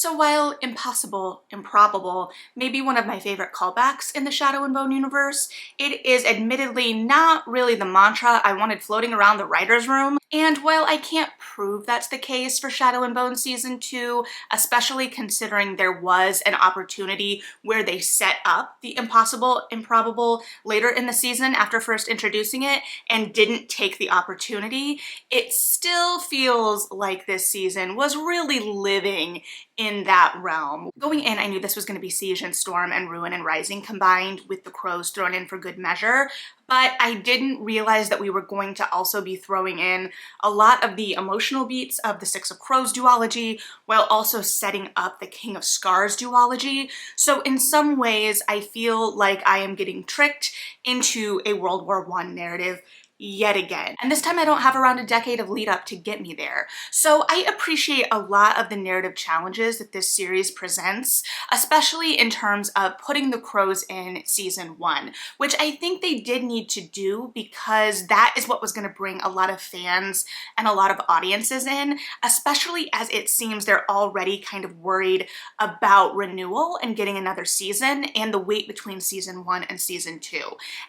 So while impossible, improbable may be one of my favorite callbacks in the Shadow and Bone universe, it is admittedly not really the mantra I wanted floating around the writer's room. And while I can't prove that's the case for Shadow and Bone Season 2, especially considering there was an opportunity where they set up the impossible, improbable later in the season after first introducing it and didn't take the opportunity, it still feels like this season was really living in that realm. Going in, I knew this was going to be Siege and Storm and Ruin and Rising combined with the crows thrown in for good measure, but I didn't realize that we were going to also be throwing in a lot of the emotional beats of the Six of Crows duology while also setting up the King of Scars duology. So in some ways, I feel like I am getting tricked into a World War I narrative yet again. And this time I don't have around a decade of lead up to get me there. So I appreciate a lot of the narrative challenges that this series presents, especially in terms of putting the crows in season 1, which I think they did need to do because that is what was going to bring a lot of fans and a lot of audiences in, especially as it seems they're already kind of worried about renewal and getting another season and the wait between season 1 and season 2.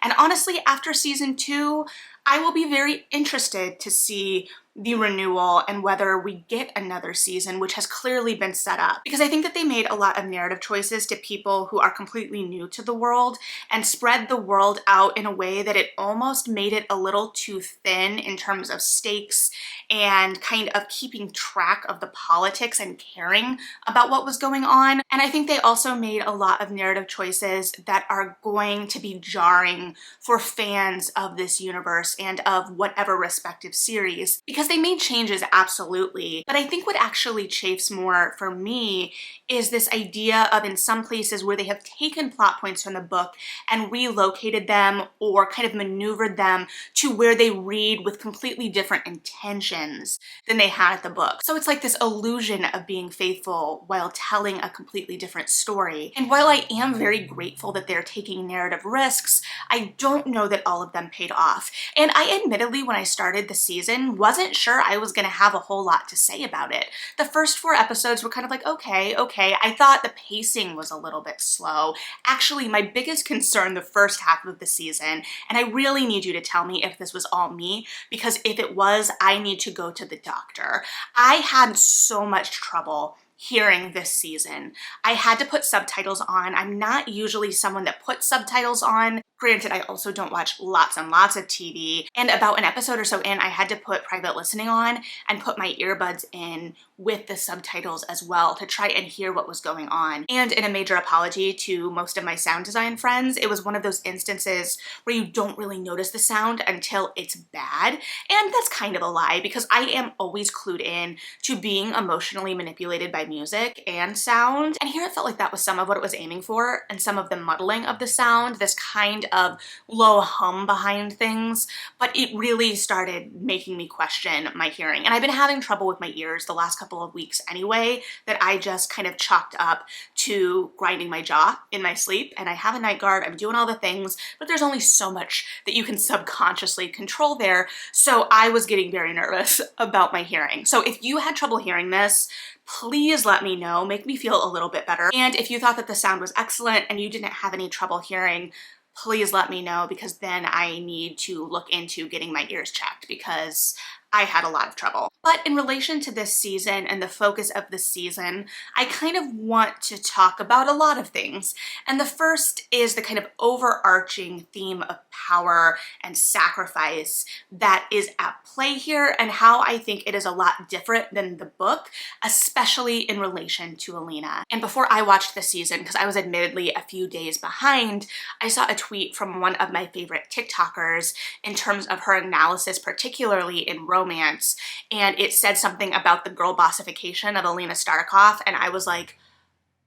And honestly, after season 2, I will be very interested to see the renewal and whether we get another season, which has clearly been set up. Because I think that they made a lot of narrative choices to people who are completely new to the world and spread the world out in a way that it almost made it a little too thin in terms of stakes and kind of keeping track of the politics and caring about what was going on. And I think they also made a lot of narrative choices that are going to be jarring for fans of this universe and of whatever respective series, because they made changes, absolutely. But I think what actually chafes more for me is this idea of, in some places where they have taken plot points from the book and relocated them or kind of maneuvered them to where they read with completely different intentions than they had at the book. So it's like this illusion of being faithful while telling a completely different story. And while I am very grateful that they're taking narrative risks, I don't know that all of them paid off. And I admittedly, when I started the season, wasn't sure I was going to have a whole lot to say about it. The first 4 episodes were kind of like, okay. I thought the pacing was a little bit slow. Actually, my biggest concern the first half of the season, and I really need you to tell me if this was all me, because if it was, I need to go to the doctor. I had so much trouble hearing this season. I had to put subtitles on. I'm not usually someone that puts subtitles on. Granted, I also don't watch lots and lots of TV, and about an episode or so in, I had to put private listening on and put my earbuds in with the subtitles as well to try and hear what was going on. And in a major apology to most of my sound design friends, it was one of those instances where you don't really notice the sound until it's bad. And that's kind of a lie, because I am always clued in to being emotionally manipulated by music and sound. And here it felt like that was some of what it was aiming for, and some of the muddling of the sound, this kind of low hum behind things, but it really started making me question my hearing. And I've been having trouble with my ears the last couple of weeks anyway, that I just kind of chalked up to grinding my jaw in my sleep. And I have a night guard, I'm doing all the things, but there's only so much that you can subconsciously control there. So I was getting very nervous about my hearing. So if you had trouble hearing this, please let me know, make me feel a little bit better. And if you thought that the sound was excellent and you didn't have any trouble hearing, please let me know, because then I need to look into getting my ears checked, because I had a lot of trouble. But in relation to this season and the focus of the season, I kind of want to talk about a lot of things. And the first is the kind of overarching theme of power and sacrifice that is at play here, and how I think it is a lot different than the book, especially in relation to Alina. And before I watched the season, because I was admittedly a few days behind, I saw a tweet from one of my favorite TikTokers in terms of her analysis, particularly in romance, and it said something about the girl bossification of Alina Starkov, and I was like,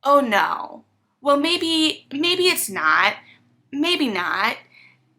oh no. Well, maybe it's not, maybe not.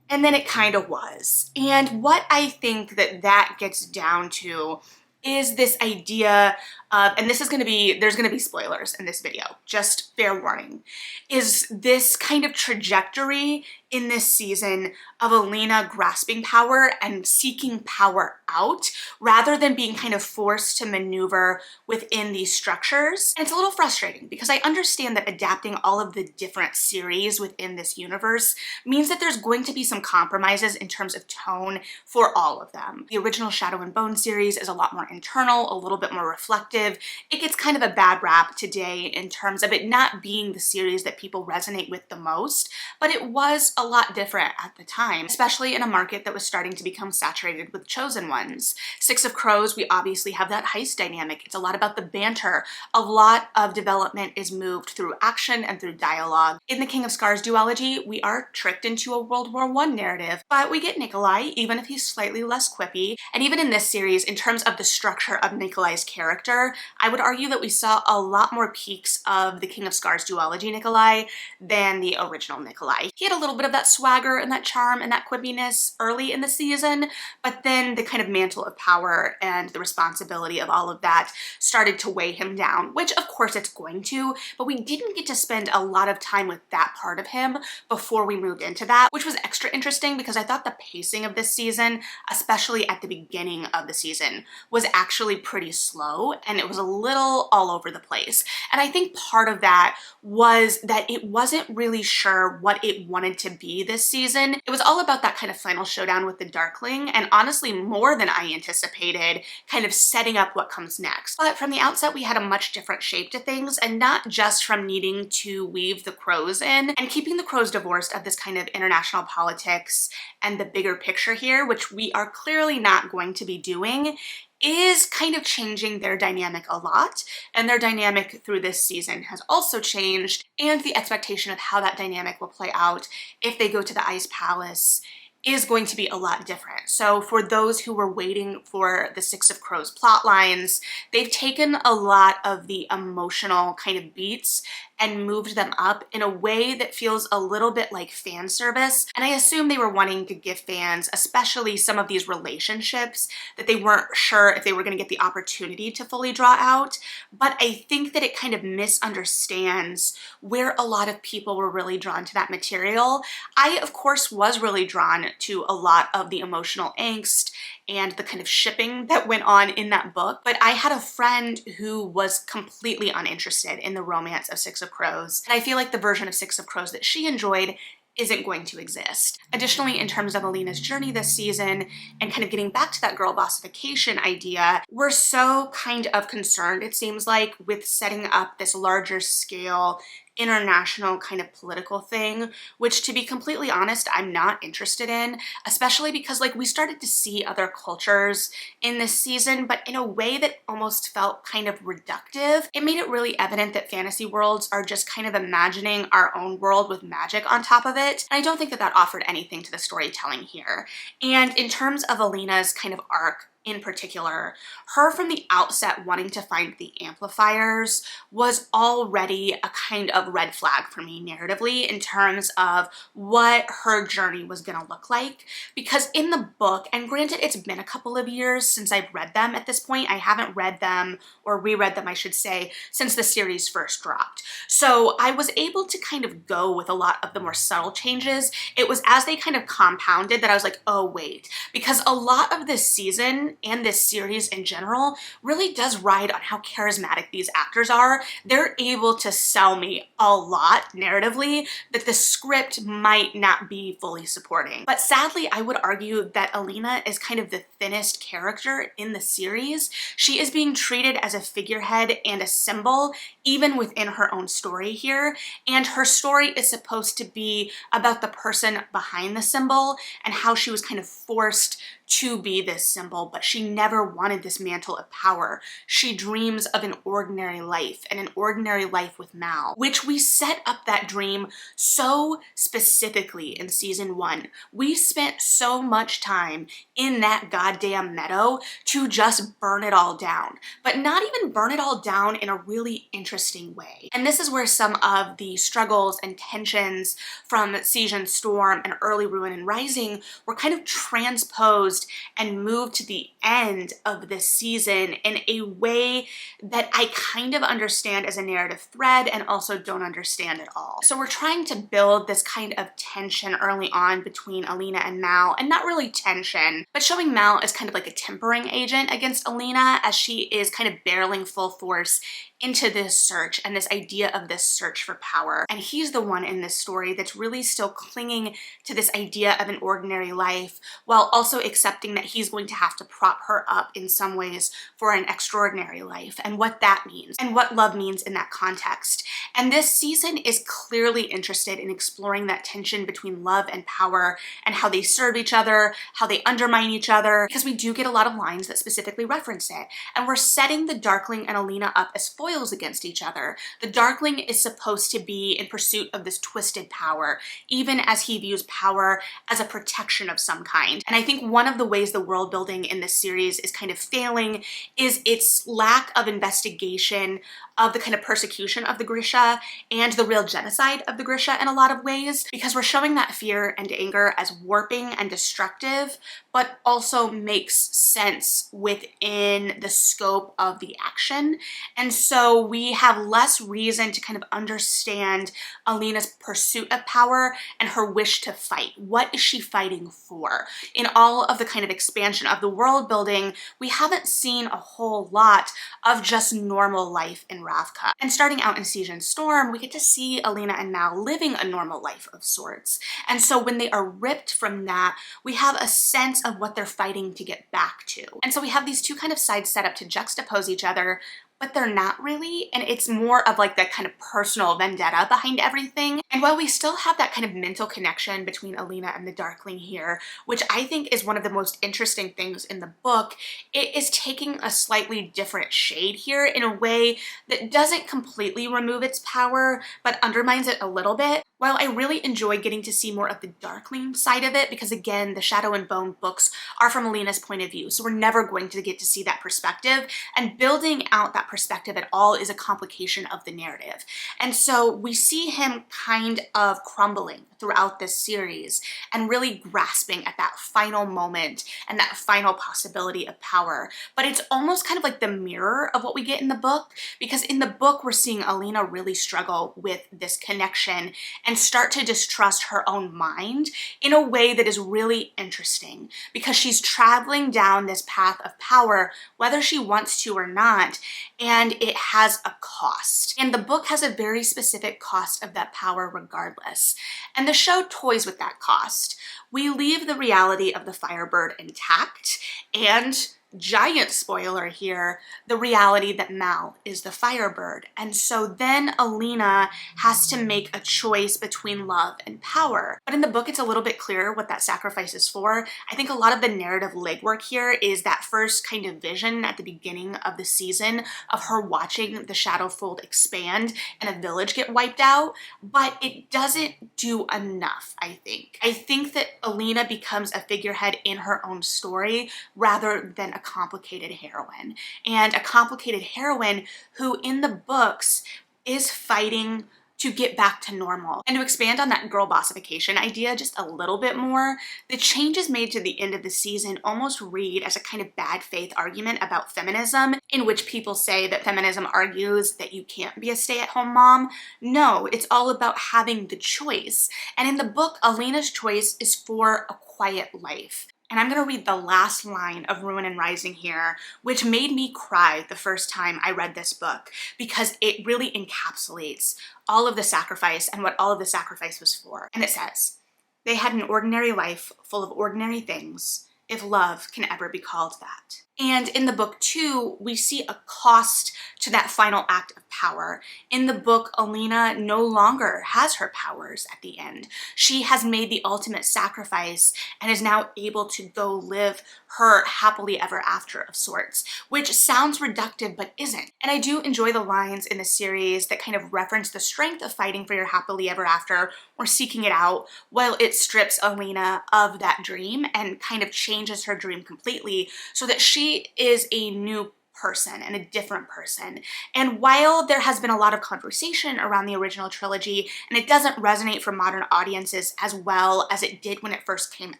And then it kind of was. And what I think that gets down to is this idea and this is going to be, there's going to be spoilers in this video, just fair warning, is this kind of trajectory in this season of Alina grasping power and seeking power out rather than being kind of forced to maneuver within these structures. And it's a little frustrating because I understand that adapting all of the different series within this universe means that there's going to be some compromises in terms of tone for all of them. The original Shadow and Bone series is a lot more internal, a little bit more reflective. It gets kind of a bad rap today in terms of it not being the series that people resonate with the most, but it was a lot different at the time, especially in a market that was starting to become saturated with chosen ones. Six of Crows, we obviously have that heist dynamic. It's a lot about the banter. A lot of development is moved through action and through dialogue. In the King of Scars duology, we are tricked into a World War I narrative, but we get Nikolai, even if he's slightly less quippy. And even in this series, in terms of the structure of Nikolai's character, I would argue that we saw a lot more peaks of the King of Scars duology Nikolai than the original Nikolai. He had a little bit of that swagger and that charm and that quippiness early in the season, but then the kind of mantle of power and the responsibility of all of that started to weigh him down, which of course it's going to, but we didn't get to spend a lot of time with that part of him before we moved into that, which was extra interesting because I thought the pacing of this season, especially at the beginning of the season, was actually pretty slow and it was a little all over the place. And I think part of that was that it wasn't really sure what it wanted to be this season. It was all about that kind of final showdown with the Darkling, and honestly more than I anticipated, kind of setting up what comes next. But from the outset, we had a much different shape to things, and not just from needing to weave the Crows in and keeping the Crows divorced of this kind of international politics and the bigger picture here, which we are clearly not going to be doing, is kind of changing their dynamic a lot, and their dynamic through this season has also changed, and the expectation of how that dynamic will play out if they go to the Ice Palace is going to be a lot different. So for those who were waiting for the Six of Crows plot lines, they've taken a lot of the emotional kind of beats and moved them up in a way that feels a little bit like fan service. And I assume they were wanting to give fans, especially some of these relationships, that they weren't sure if they were going to get the opportunity to fully draw out. But I think that it kind of misunderstands where a lot of people were really drawn to that material. I, of course, was really drawn to a lot of the emotional angst and the kind of shipping that went on in that book, but I had a friend who was completely uninterested in the romance of Six of Crows, and I feel like the version of Six of Crows that she enjoyed isn't going to exist. Additionally, in terms of Alinas Journey this season, and kind of getting back to that girl bossification idea, we're so kind of concerned, it seems like, with setting up this larger scale international kind of political thing, which, to be completely honest, I'm not interested in, especially because like we started to see other cultures in this season, but in a way that almost felt kind of reductive. It made it really evident that fantasy worlds are just kind of imagining our own world with magic on top of it. And I don't think that that offered anything to the storytelling here. And in terms of Alina's kind of arc in particular, her from the outset wanting to find the amplifiers was already a kind of red flag for me narratively in terms of what her journey was gonna look like. Because in the book, and granted it's been a couple of years since I've read them at this point, I haven't read them, or reread them I should say, since the series first dropped. So I was able to kind of go with a lot of the more subtle changes. It was as they kind of compounded that I was like, oh wait, because a lot of this season and this series in general really does ride on how charismatic these actors are. They're able to sell me a lot narratively that the script might not be fully supporting. But sadly, I would argue that Alina is kind of the thinnest character in the series. She is being treated as a figurehead and a symbol even within her own story here, and her story is supposed to be about the person behind the symbol and how she was kind of forced to be this symbol, but she never wanted this mantle of power. She dreams of an ordinary life, and an ordinary life with Mal, which we set up that dream so specifically in season 1. We spent so much time in that goddamn meadow to just burn it all down, but not even burn it all down in a really interesting way. And this is where some of the struggles and tensions from Siege and Storm and early Ruin and Rising were kind of transposed closed and moved to the end of this season in a way that I kind of understand as a narrative thread and also don't understand at all. So we're trying to build this kind of tension early on between Alina and Mal, and not really tension, but showing Mal as kind of like a tempering agent against Alina as she is kind of barreling full force into this search and this idea of this search for power. And he's the one in this story that's really still clinging to this idea of an ordinary life while also accepting that he's going to have to prop her up in some ways for an extraordinary life, and what that means and what love means in that context. And this season is clearly interested in exploring that tension between love and power and how they serve each other, how they undermine each other, because we do get a lot of lines that specifically reference it. And we're setting the Darkling and Alina up as foils against each other. The Darkling is supposed to be in pursuit of this twisted power, even as he views power as a protection of some kind. And I think one of the ways the world building in this series is kind of failing is its lack of investigation of the kind of persecution of the Grisha and the real genocide of the Grisha in a lot of ways, because we're showing that fear and anger as warping and destructive, but also makes sense within the scope of the action. And so we have less reason to kind of understand Alina's pursuit of power and her wish to fight. What is she fighting for? In all of the kind of expansion of the world building, we haven't seen a whole lot of just normal life in Ravka. And starting out in Siege and Storm, we get to see Alina and Mal living a normal life of sorts. And so when they are ripped from that, we have a sense of what they're fighting to get back to. And so we have these two kind of sides set up to juxtapose each other, but they're not really, and it's more of like that kind of personal vendetta behind everything. And while we still have that kind of mental connection between Alina and the Darkling here, which I think is one of the most interesting things in the book, it is taking a slightly different shade here in a way that doesn't completely remove its power, but undermines it a little bit. While I really enjoy getting to see more of the Darkling side of it, because again, the Shadow and Bone books are from Alina's point of view, so we're never going to get to see that perspective, and building out that perspective at all is a complication of the narrative. And so we see him kind of crumbling throughout this series and really grasping at that final moment and that final possibility of power. But it's almost kind of like the mirror of what we get in the book, because in the book we're seeing Alina really struggle with this connection and start to distrust her own mind in a way that is really interesting, because she's traveling down this path of power whether she wants to or not, and it has a cost. And the book has a very specific cost of that power regardless. And the show toys with that cost. We leave the reality of the Firebird intact, and giant spoiler here, the reality that Mal is the Firebird. And so then Alina has to make a choice between love and power. But in the book, it's a little bit clearer what that sacrifice is for. I think a lot of the narrative legwork here is that first kind of vision at the beginning of the season of her watching the Shadowfold expand and a village get wiped out, but it doesn't do enough, I think. I think that Alina becomes a figurehead in her own story rather than a complicated heroine, and a complicated heroine who in the books is fighting to get back to normal. And to expand on that girl bossification idea just a little bit more, the changes made to the end of the season almost read as a kind of bad faith argument about feminism, in which people say that feminism argues that you can't be a stay-at-home mom. No, it's all about having the choice. And in the book, Alina's choice is for a quiet life. And I'm going to read the last line of Ruin and Rising here, which made me cry the first time I read this book, because it really encapsulates all of the sacrifice and what all of the sacrifice was for. And it says, "They had an ordinary life full of ordinary things, if love can ever be called that." And in the book too, we see a cost to that final act of power. In the book, Alina no longer has her powers at the end. She has made the ultimate sacrifice and is now able to go live her happily ever after of sorts, which sounds reductive but isn't. And I do enjoy the lines in the series that kind of reference the strength of fighting for your happily ever after or seeking it out, while it strips Alina of that dream and kind of changes her dream completely so that she is a new person and a different person. And while there has been a lot of conversation around the original trilogy, and it doesn't resonate for modern audiences as well as it did when it first came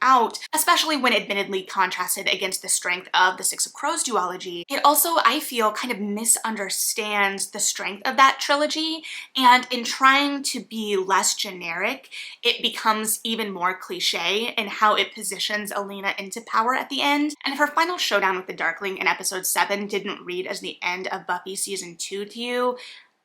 out, especially when admittedly contrasted against the strength of the Six of Crows duology, it also, I feel, kind of misunderstands the strength of that trilogy, and in trying to be less generic, it becomes even more cliche in how it positions Alina into power at the end. And if her final showdown with the Darkling in episode 7 didn't read as the end of Buffy season 2 to you,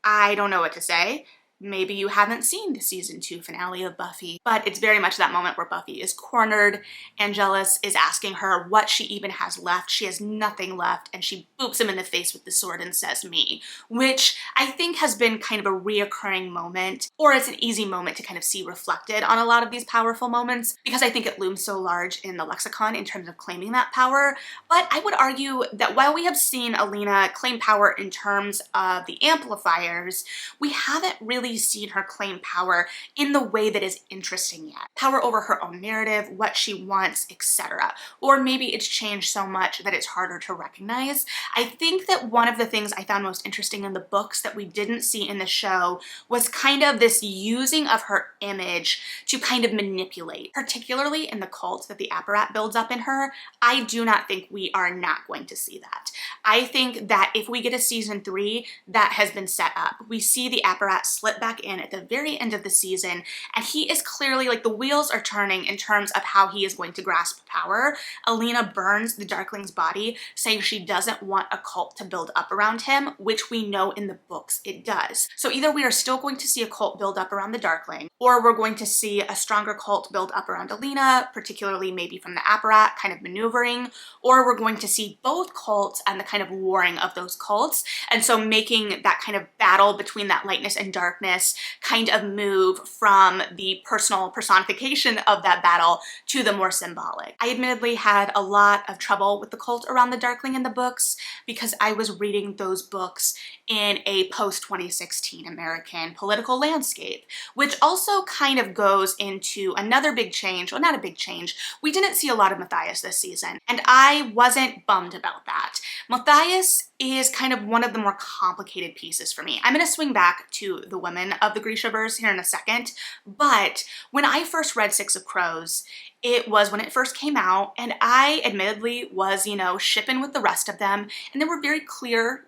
I don't know what to say. Maybe you haven't seen the season 2 finale of Buffy, but it's very much that moment where Buffy is cornered. Angelus is asking her what she even has left. She has nothing left, and she boops him in the face with the sword and says, "Me," which I think has been kind of a reoccurring moment, or it's an easy moment to kind of see reflected on a lot of these powerful moments, because I think it looms so large in the lexicon in terms of claiming that power. But I would argue that while we have seen Alina claim power in terms of the amplifiers, we haven't really seen her claim power in the way that is interesting yet. Power over her own narrative, what she wants, etc. Or maybe it's changed so much that it's harder to recognize. I think that one of the things I found most interesting in the books that we didn't see in the show was kind of this using of her image to kind of manipulate, particularly in the cult that the apparat builds up in her. I do not think we are not going to see that. I think that if we get a season 3 that has been set up, we see the apparat slip back in at the very end of the season, and he is clearly, like, the wheels are turning in terms of how he is going to grasp power. Alina burns the Darkling's body, saying she doesn't want a cult to build up around him, which we know in the books it does. So either we are still going to see a cult build up around the Darkling, or we're going to see a stronger cult build up around Alina, particularly maybe from the apparat kind of maneuvering, or we're going to see both cults and the kind of warring of those cults, and so making that kind of battle between that lightness and darkness kind of move from the personal personification of that battle to the more symbolic. I admittedly had a lot of trouble with the cult around the Darkling in the books because I was reading those books in a post-2016 American political landscape, which also kind of goes into another big change. Well, not a big change. We didn't see a lot of Matthias this season, and I wasn't bummed about that. Matthias is kind of one of the more complicated pieces for me. I'm going to swing back to the women of the Grishaverse here in a second, but when I first read Six of Crows, it was when it first came out, and I admittedly was, shipping with the rest of them, and there were very clear,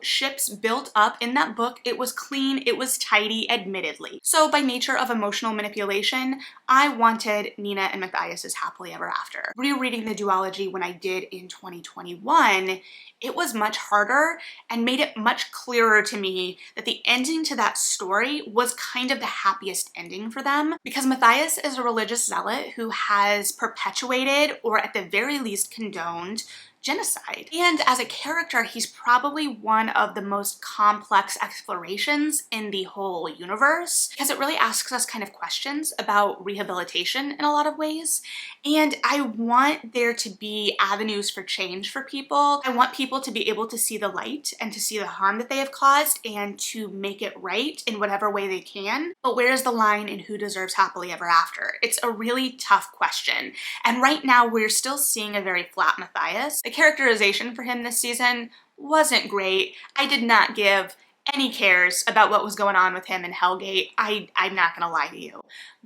ships built up in that book. It was clean, it was tidy, admittedly. So by nature of emotional manipulation, I wanted Nina and Matthias's happily ever after. Rereading the duology when I did in 2021, it was much harder and made it much clearer to me that the ending to that story was kind of the happiest ending for them, because Matthias is a religious zealot who has perpetuated, or at the very least condoned, genocide. And as a character, he's probably one of the most complex explorations in the whole universe, because it really asks us kind of questions about rehabilitation in a lot of ways. And I want there to be avenues for change for people. I want people to be able to see the light and to see the harm that they have caused and to make it right in whatever way they can. But where is the line in who deserves happily ever after? It's a really tough question. And right now we're still seeing a very flat Matthias. The characterization for him this season wasn't great. I did not give any cares about what was going on with him in Hellgate. I'm not gonna lie to you.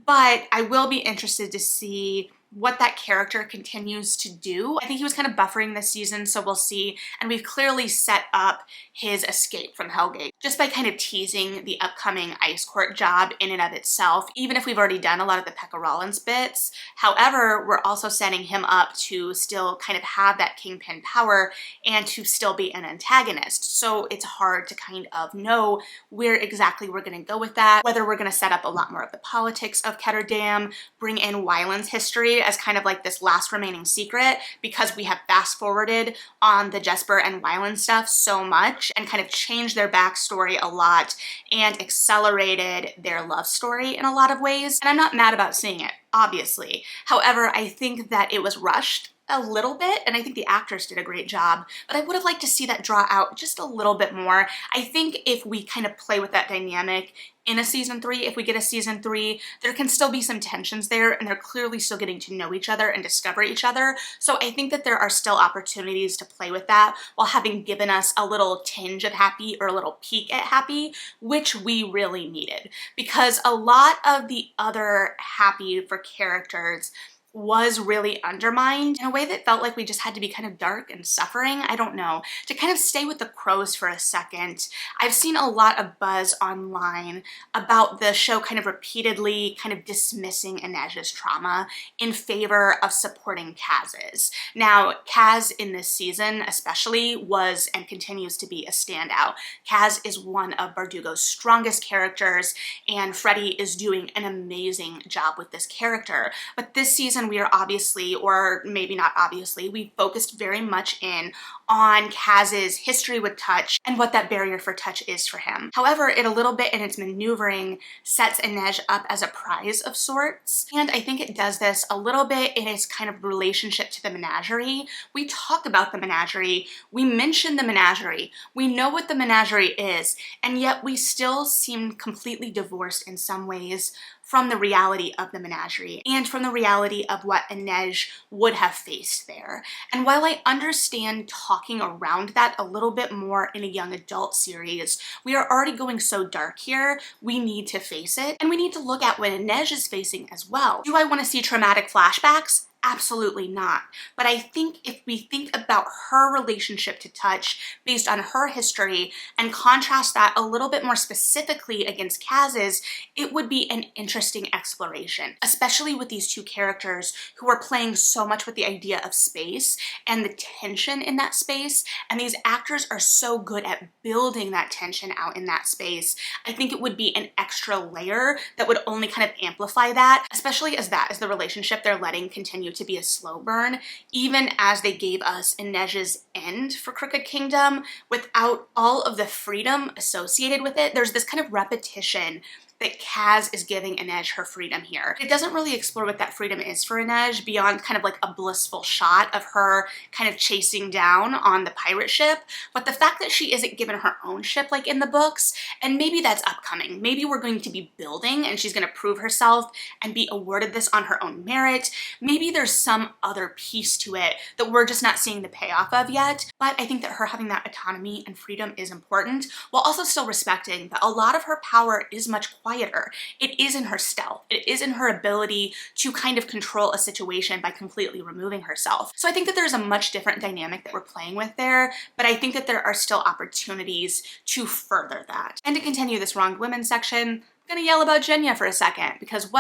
But I will be interested to see what that character continues to do. I think he was kind of buffering this season, so we'll see. And we've clearly set up his escape from Hellgate just by kind of teasing the upcoming Ice Court job in and of itself, even if we've already done a lot of the Pekka Rollins bits. However, we're also setting him up to still kind of have that kingpin power and to still be an antagonist. So it's hard to kind of know where exactly we're gonna go with that, whether we're gonna set up a lot more of the politics of Ketterdam, bring in Wyland's history as kind of like this last remaining secret, because we have fast forwarded on the Jesper and Wyland stuff so much and kind of changed their backstory a lot and accelerated their love story in a lot of ways. And I'm not mad about seeing it, obviously. However, I think that it was rushed a little bit, and I think the actors did a great job, but I would have liked to see that draw out just a little bit more. I think if we kind of play with that dynamic in a season 3, if we get a season 3, there can still be some tensions there, and they're clearly still getting to know each other and discover each other. So I think that there are still opportunities to play with that while having given us a little tinge of happy or a little peek at happy, which we really needed, because a lot of the other happy for characters was really undermined in a way that felt like we just had to be kind of dark and suffering. I don't know. To kind of stay with the crows for a second, I've seen a lot of buzz online about the show kind of repeatedly kind of dismissing Inej's trauma in favor of supporting Kaz's. Now, Kaz in this season especially was and continues to be a standout. Kaz is one of Bardugo's strongest characters, and Freddie is doing an amazing job with this character. But this season we are obviously, or maybe not obviously, we focused very much in on Kaz's history with touch and what that barrier for touch is for him. However, it a little bit in its maneuvering sets Inej up as a prize of sorts, and I think it does this a little bit in its kind of relationship to the menagerie. We talk about the menagerie, we mention the menagerie, we know what the menagerie is, and yet we still seem completely divorced in some ways from the reality of the menagerie and from the reality of what Inej would have faced there. And while I understand talking around that a little bit more in a young adult series, we are already going so dark here, we need to face it, and we need to look at what Inej is facing as well. Do I want to see traumatic flashbacks? Absolutely not. But I think if we think about her relationship to touch based on her history and contrast that a little bit more specifically against Kaz's, it would be an interesting exploration, especially with these two characters who are playing so much with the idea of space and the tension in that space, and these actors are so good at building that tension out in that space. I think it would be an extra layer that would only kind of amplify that, especially as that is the relationship they're letting continue to be a slow burn, even as they gave us Inej's end for Crooked Kingdom without all of the freedom associated with it. There's this kind of repetition that Kaz is giving Inej her freedom here. It doesn't really explore what that freedom is for Inej beyond kind of like a blissful shot of her kind of chasing down on the pirate ship, but the fact that she isn't given her own ship like in the books, and maybe that's upcoming. Maybe we're going to be building and she's going to prove herself and be awarded this on her own merit. Maybe there's some other piece to it that we're just not seeing the payoff of yet, but I think that her having that autonomy and freedom is important, while also still respecting that a lot of her power is much quieter. It is in her stealth. It is in her ability to kind of control a situation by completely removing herself. So I think that there's a much different dynamic that we're playing with there, but I think that there are still opportunities to further that. And to continue this wronged women section, I'm gonna yell about Genya for a second, because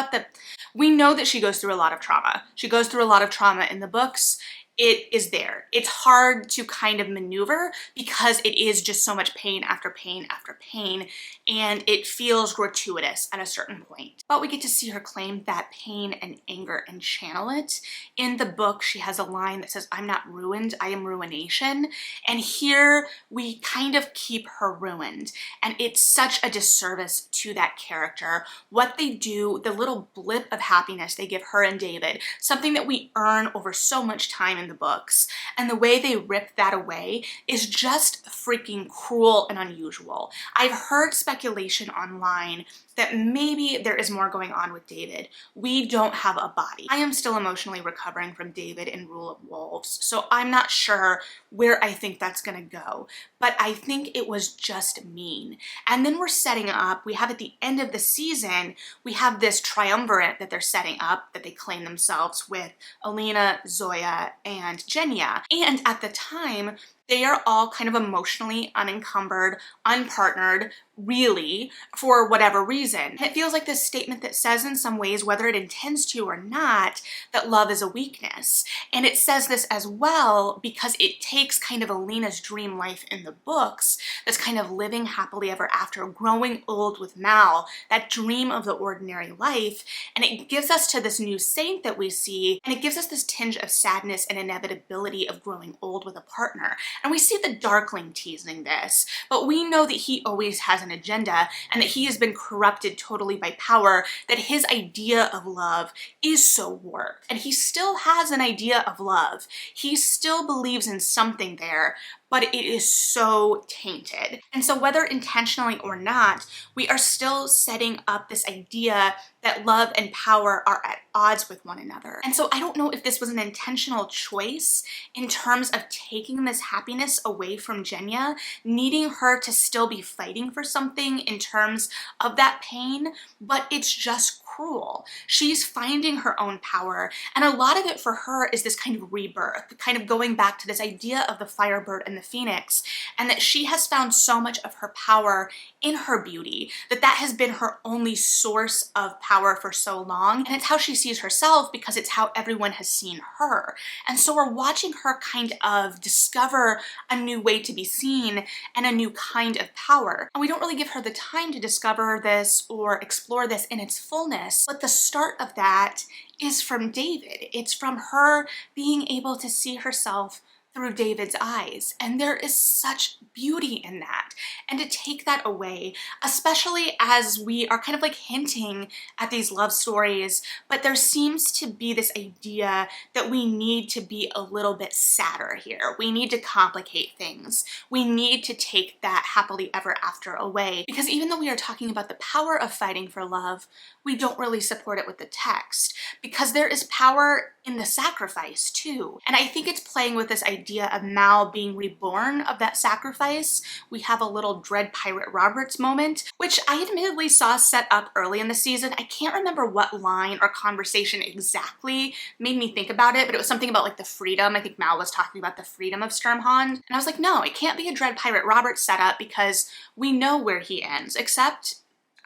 we know that she goes through a lot of trauma. She goes through a lot of trauma in the books. It is there. It's hard to kind of maneuver because it is just so much pain after pain after pain, and it feels gratuitous at a certain point. But we get to see her claim that pain and anger and channel it. In the book, she has a line that says, "I'm not ruined, I am ruination." And here we kind of keep her ruined. And it's such a disservice to that character. What they do, the little blip of happiness they give her and David, something that we earn over so much time in the books, and the way they rip that away is just freaking cruel and unusual. I've heard speculation online that maybe there is more going on with David. We don't have a body. I am still emotionally recovering from David in Rule of Wolves, so I'm not sure where I think that's gonna go, but I think it was just mean. And then we're setting up, we have at the end of the season, we have this triumvirate that they're setting up, that they claim themselves with Alina, Zoya, and Genya. And at the time, they are all kind of emotionally unencumbered, unpartnered, really, for whatever reason. It feels like this statement that says in some ways, whether it intends to or not, that love is a weakness. And it says this as well because it takes kind of Alina's dream life in the books, that's kind of living happily ever after, growing old with Mal, that dream of the ordinary life, and it gives us to this new saint that we see, and it gives us this tinge of sadness and inevitability of growing old with a partner. And we see the Darkling teasing this, but we know that he always has an agenda and that he has been corrupted totally by power, that his idea of love is so warped. And he still has an idea of love. He still believes in something there, but it is so tainted. And so whether intentionally or not, we are still setting up this idea that love and power are at odds with one another. And so I don't know if this was an intentional choice in terms of taking this happiness away from Genya, needing her to still be fighting for something in terms of that pain, but it's just cruel. She's finding her own power, and a lot of it for her is this kind of rebirth, kind of going back to this idea of the firebird and the phoenix, and that she has found so much of her power in her beauty, that has been her only source of power for so long, and it's how she sees herself because it's how everyone has seen her. And so we're watching her kind of discover a new way to be seen and a new kind of power. And we don't really give her the time to discover this or explore this in its fullness, but the start of that is from David. It's from her being able to see herself through David's eyes. And there is such beauty in that. And to take that away, especially as we are kind of like hinting at these love stories, but there seems to be this idea that we need to be a little bit sadder here. We need to complicate things. We need to take that happily ever after away. Because even though we are talking about the power of fighting for love, we don't really support it with the text, because there is power in the sacrifice too. And I think it's playing with this idea of Mal being reborn of that sacrifice. We have a little Dread Pirate Roberts moment, which I admittedly saw set up early in the season. I can't remember what line or conversation exactly made me think about it, but it was something about like the freedom. I think Mal was talking about the freedom of Sturmhond. And I was like, no, it can't be a Dread Pirate Roberts setup because we know where he ends, except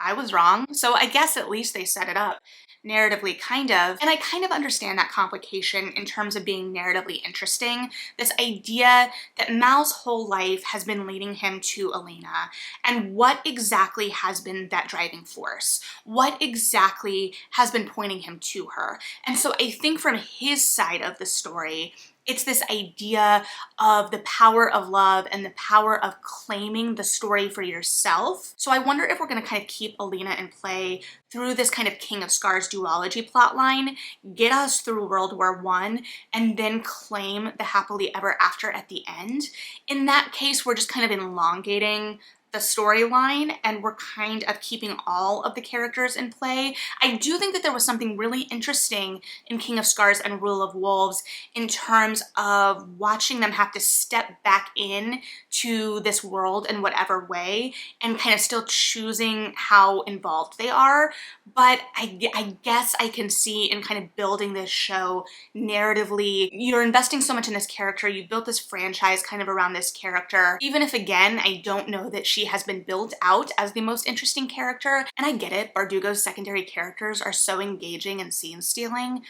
I was wrong. So I guess at least they set it up narratively, kind of. And I kind of understand that complication in terms of being narratively interesting. This idea that Mal's whole life has been leading him to Alina, and what exactly has been that driving force? What exactly has been pointing him to her? And so I think from his side of the story, it's this idea of the power of love and the power of claiming the story for yourself. So I wonder if we're going to kind of keep Alina in play through this kind of King of Scars duology plotline, get us through World War I, and then claim the happily ever after at the end. In that case, we're just kind of elongating the storyline, and we're kind of keeping all of the characters in play. I do think that there was something really interesting in King of Scars and Rule of Wolves in terms of watching them have to step back in to this world in whatever way and kind of still choosing how involved they are. But I guess I can see in kind of building this show narratively, you're investing so much in this character, you built this franchise kind of around this character, even if again, I don't know that she has been built out as the most interesting character. And I get it, Bardugo's secondary characters are so engaging and scene stealing,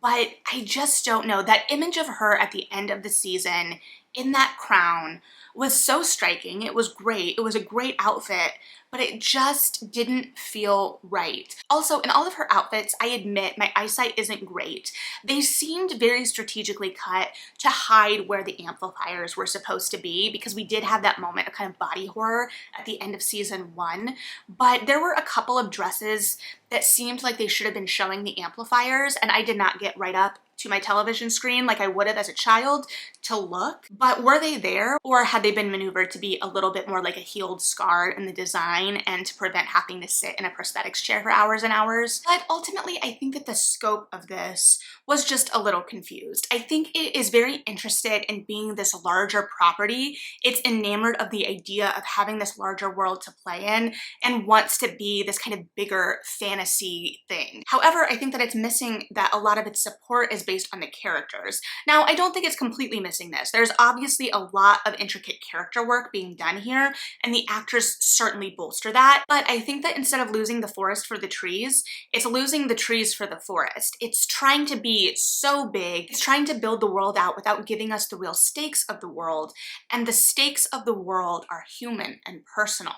but I just don't know. That image of her at the end of the season in that crown was so striking. It was great. It was a great outfit, but it just didn't feel right. Also, in all of her outfits, I admit my eyesight isn't great. They seemed very strategically cut to hide where the amplifiers were supposed to be, because we did have that moment of kind of body horror at the end of season 1, but there were a couple of dresses that seemed like they should have been showing the amplifiers, and I did not get right up to my television screen like I would have as a child to look. But were they there, or had they been maneuvered to be a little bit more like a healed scar in the design and to prevent having to sit in a prosthetics chair for hours and hours? But ultimately, I think that the scope of this was just a little confused. I think it is very interested in being this larger property. It's enamored of the idea of having this larger world to play in and wants to be this kind of bigger fantasy thing. However, I think that it's missing that a lot of its support is based on the characters. Now, I don't think it's completely missing this. There's obviously a lot of intricate character work being done here, and the actors certainly bolster that. But I think that instead of losing the forest for the trees, it's losing the trees for the forest. It's trying to be so big. It's trying to build the world out without giving us the real stakes of the world. And the stakes of the world are human and personal.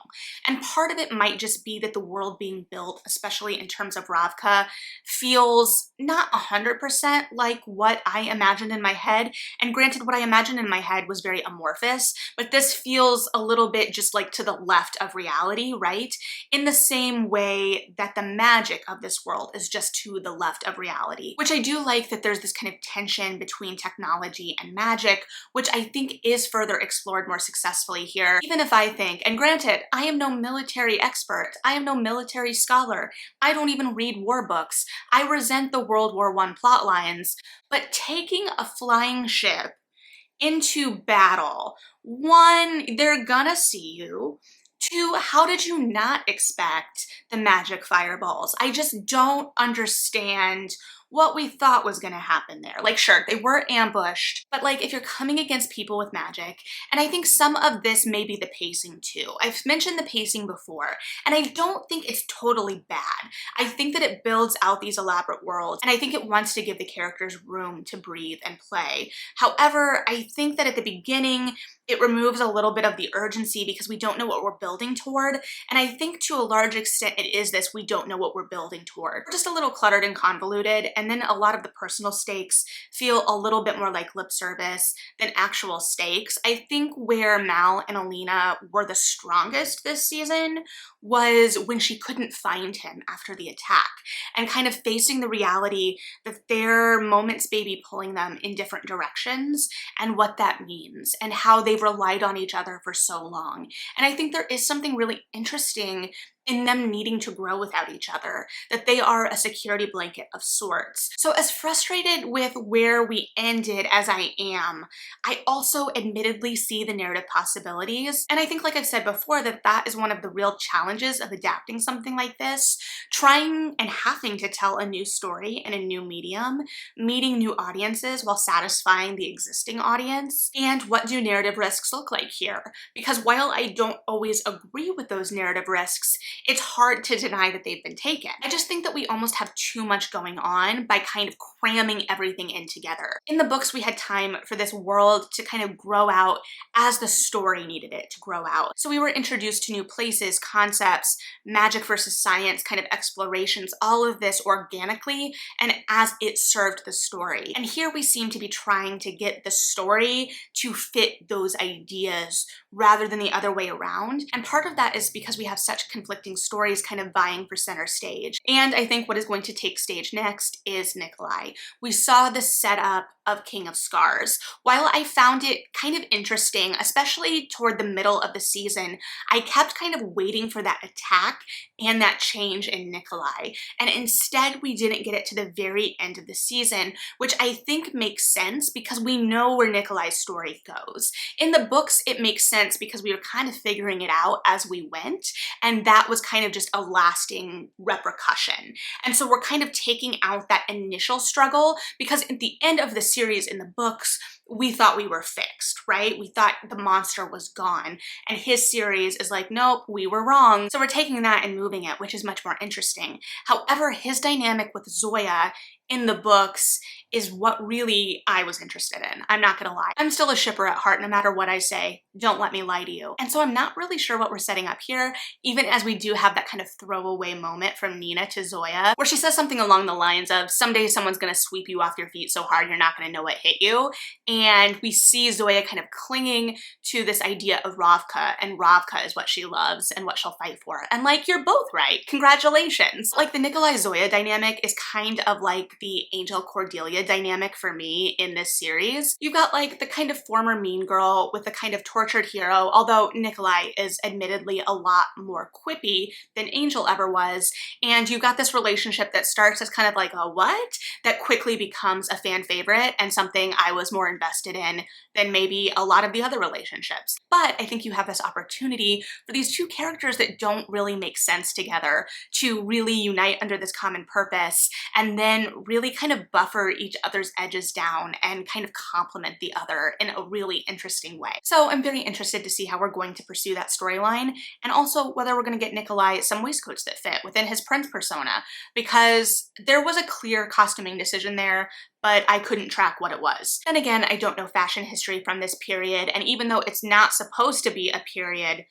And part of it might just be that the world being built, especially in terms of Ravka, feels not 100% like what I imagined in my head. And granted, what I imagined in my head was very amorphous, but this feels a little bit just like to the left of reality, right? In the same way that the magic of this world is just to the left of reality, which I do like that there's this kind of tension between technology and magic, which I think is further explored more successfully here. Even if I think, and granted, I am no military expert, I am no military scholar, I don't even read war books, I resent the World War I plot lines, but taking a flying ship into battle, one, they're gonna see you. Two, how did you not expect the magic fireballs? I just don't understand what we thought was gonna happen there. Like, sure, they were ambushed, but like if you're coming against people with magic, and I think some of this may be the pacing too. I've mentioned the pacing before, and I don't think it's totally bad. I think that it builds out these elaborate worlds, and I think it wants to give the characters room to breathe and play. However, I think that at the beginning, it removes a little bit of the urgency because we don't know what we're building toward. And I think to a large extent it is this, we don't know what we're building toward. We're just a little cluttered and convoluted, and then a lot of the personal stakes feel a little bit more like lip service than actual stakes. I think where Mal and Alina were the strongest this season was when she couldn't find him after the attack, and kind of facing the reality that their moments may be pulling them in different directions, and what that means, and how they've relied on each other for so long. And I think there is something really interesting in them needing to grow without each other, that they are a security blanket of sorts. So as frustrated with where we ended as I am, I also admittedly see the narrative possibilities. And I think, like I've said before, that that is one of the real challenges of adapting something like this, trying and having to tell a new story in a new medium, meeting new audiences while satisfying the existing audience. And what do narrative risks look like here? Because while I don't always agree with those narrative risks, it's hard to deny that they've been taken. I just think that we almost have too much going on by kind of cramming everything in together. In the books, we had time for this world to kind of grow out as the story needed it to grow out. So we were introduced to new places, concepts, magic versus science kind of explorations, all of this organically and as it served the story. And here we seem to be trying to get the story to fit those ideas rather than the other way around. And part of that is because we have such conflicting stories kind of vying for center stage. And I think what is going to take stage next is Nikolai. We saw the setup of King of Scars. While I found it kind of interesting, especially toward the middle of the season, I kept kind of waiting for that attack and that change in Nikolai. And instead we didn't get it to the very end of the season, which I think makes sense because we know where Nikolai's story goes. In the books, it makes sense because we were kind of figuring it out as we went, and that was kind of just a lasting repercussion. And so we're kind of taking out that initial struggle because at the end of the series in the books, we thought we were fixed, right? We thought the monster was gone, and his series is like, nope, we were wrong. So we're taking that and moving it, which is much more interesting. However, his dynamic with Zoya in the books is what really I was interested in. I'm not gonna lie. I'm still a shipper at heart, no matter what I say. Don't let me lie to you. And so I'm not really sure what we're setting up here, even as we do have that kind of throwaway moment from Nina to Zoya, where she says something along the lines of, someday someone's gonna sweep you off your feet so hard you're not gonna know what hit you. And we see Zoya kind of clinging to this idea of Ravka, and Ravka is what she loves and what she'll fight for. And like, you're both right. Congratulations. Like, the Nikolai-Zoya dynamic is kind of like the Angel-Cordelia dynamic for me in this series. You've got like the kind of former mean girl with the kind of tortured hero, although Nikolai is admittedly a lot more quippy than Angel ever was. And you've got this relationship that starts as kind of like a what? That quickly becomes a fan favorite and something I was more invested in than maybe a lot of the other relationships. But I think you have this opportunity for these two characters that don't really make sense together to really unite under this common purpose and then really kind of buffer each other's edges down and kind of complement the other in a really interesting way. So I'm very interested to see how we're going to pursue that storyline, and also whether we're going to get Nikolai some waistcoats that fit within his prince persona, because there was a clear costuming decision there, but I couldn't track what it was. Then again, I don't know fashion history from this period, and even though it's not supposed to be a period,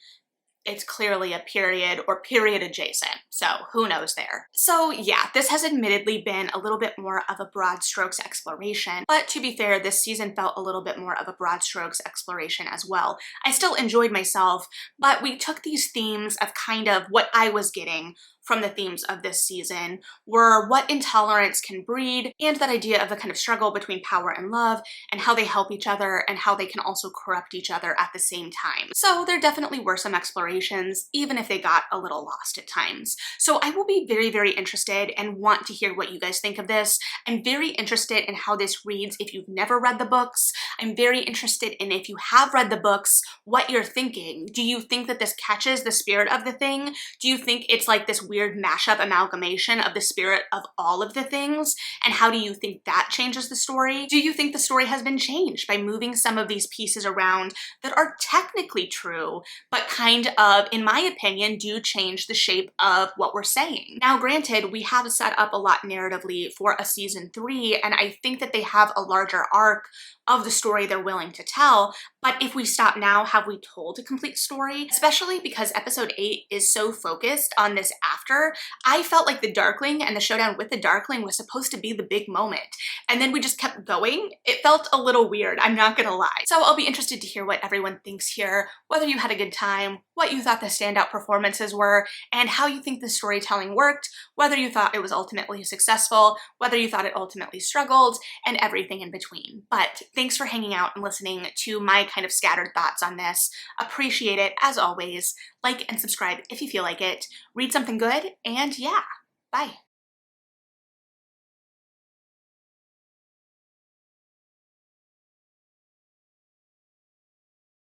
it's clearly a period or period adjacent, so who knows there. So yeah, this has admittedly been a little bit more of a broad strokes exploration, but to be fair, this season felt a little bit more of a broad strokes exploration as well. I still enjoyed myself, but we took these themes of kind of what I was getting from the themes of this season were what intolerance can breed, and that idea of the kind of struggle between power and love, and how they help each other, and how they can also corrupt each other at the same time. So there definitely were some explorations, even if they got a little lost at times. So I will be very, very interested and want to hear what you guys think of this. I'm very interested in how this reads if you've never read the books. I'm very interested in, if you have read the books, what you're thinking. Do you think that this catches the spirit of the thing? Do you think it's like this weird mashup amalgamation of the spirit of all of the things? And how do you think that changes the story? Do you think the story has been changed by moving some of these pieces around that are technically true, but kind of, in my opinion, do change the shape of what we're saying? Now, granted, we have set up a lot narratively for a season 3, and I think that they have a larger arc of the story they're willing to tell, but if we stop now, have we told a complete story? Especially because episode 8 is so focused on this after. I felt like the Darkling and the showdown with the Darkling was supposed to be the big moment, and then we just kept going. It felt a little weird, I'm not gonna lie. So I'll be interested to hear what everyone thinks here, whether you had a good time, what you thought the standout performances were, and how you think the storytelling worked, whether you thought it was ultimately successful, whether you thought it ultimately struggled, and everything in between. But thanks for hanging out and listening to my kind of scattered thoughts on this. Appreciate it as always. Like and subscribe if you feel like it. Read something good, and yeah, bye.